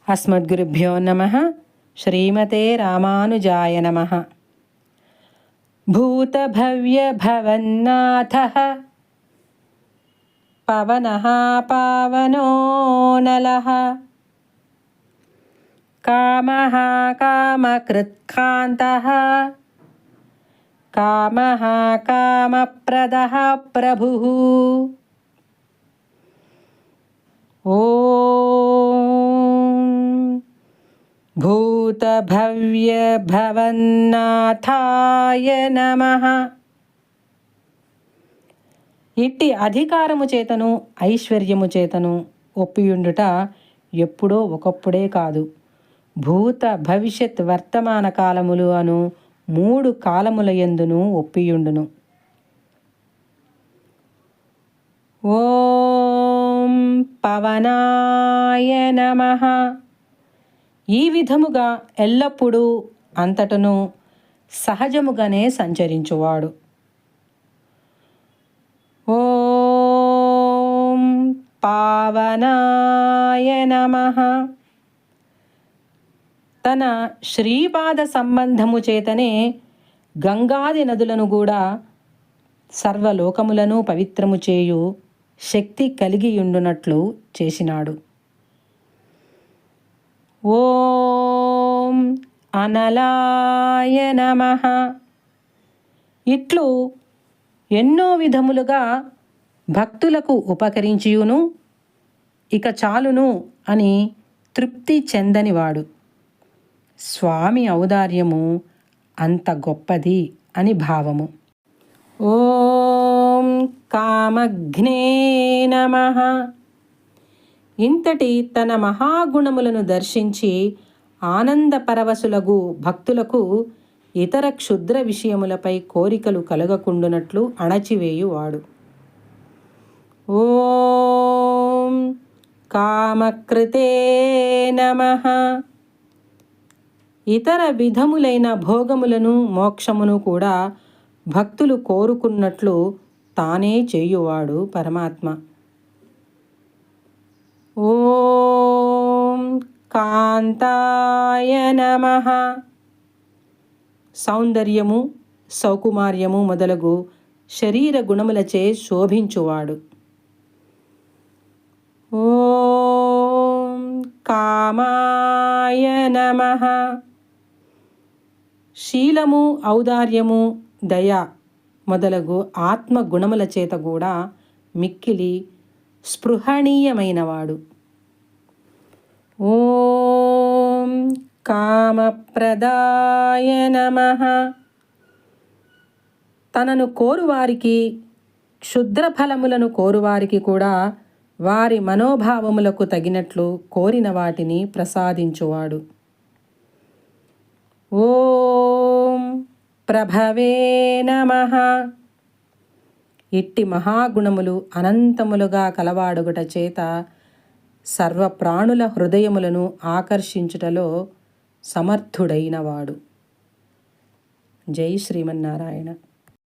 అస్మద్గురుభ్యో నమః. శ్రీమతే రామానుజాయ నమః. భూతభవ్యభవన్నాథః పవనః పావనో నలః కామః కామకృత్కాంతః కామః కామప్రదః ప్రభుః. భూతభవ్యభవన్నాథాయ నమః. ఇట్టి అధికారము చేతను ఐశ్వర్యము చేతను ఒప్పియుండుట ఎప్పుడో ఒకప్పుడే కాదు, భూత భవిష్యత్ వర్తమాన కాలములు అను 3 కాలముల యందును ఒప్పియుండును. ఓం పవనాయ నమః. ఈ విధముగా ఎల్లప్పుడూ అంతటను సహజముగానే సంచరించువాడు. ఓం పావనాయ నమః. తన శ్రీపాద సంబంధము చేతనే గంగాది నదులను కూడా సర్వలోకములను పవిత్రము చేయు శక్తి కలిగియుండునట్లు చేసినాడు. ఓం అనలాయ నమః. ఇట్లు ఎన్నో విధములుగా భక్తులకు ఉపకరించియును ఇక చాలును అని తృప్తి చెందనివాడు. స్వామి ఔదార్యము అంత గొప్పది అని భావము. ఓం కామఘ్నే నమః. ఇంతటి తన మహాగుణములను దర్శించి ఆనందపరవశులగు భక్తులకు ఇతర క్షుద్ర విషయములపై కోరికలు కలగకుండునట్లు అణచివేయువాడు. ఓం కామకృతే నమః. ఇతర విధములైన భోగములను మోక్షమును కూడా భక్తులు కోరుకున్నట్లు తానే చేయువాడు పరమాత్మ. ఓం కాంతాయ నమః. సౌందర్యము సౌకుమార్యము మొదలగు శరీర గుణములచే శోభించువాడు. ఓం కామాయ నమః. శీలము ఔదార్యము దయ మొదలగు ఆత్మగుణముల చేత కూడా మిక్కిలి స్పృహణీయమైనవాడు. ఓం కామప్రదాయ నమః. తనను కోరువారికి క్షుద్ర ఫలములను కోరువారికి కూడా వారి మనోభావములకు తగినట్లు కోరిన వాటిని ప్రసాదించువాడు. ఓం ప్రభవే నమః. ఇట్టి మహాగుణములు అనంతములుగా కలవాడుగుట చేత సర్వప్రాణుల హృదయములను ఆకర్షించుటలో సమర్థుడైనవాడు. జై శ్రీమన్నారాయణ.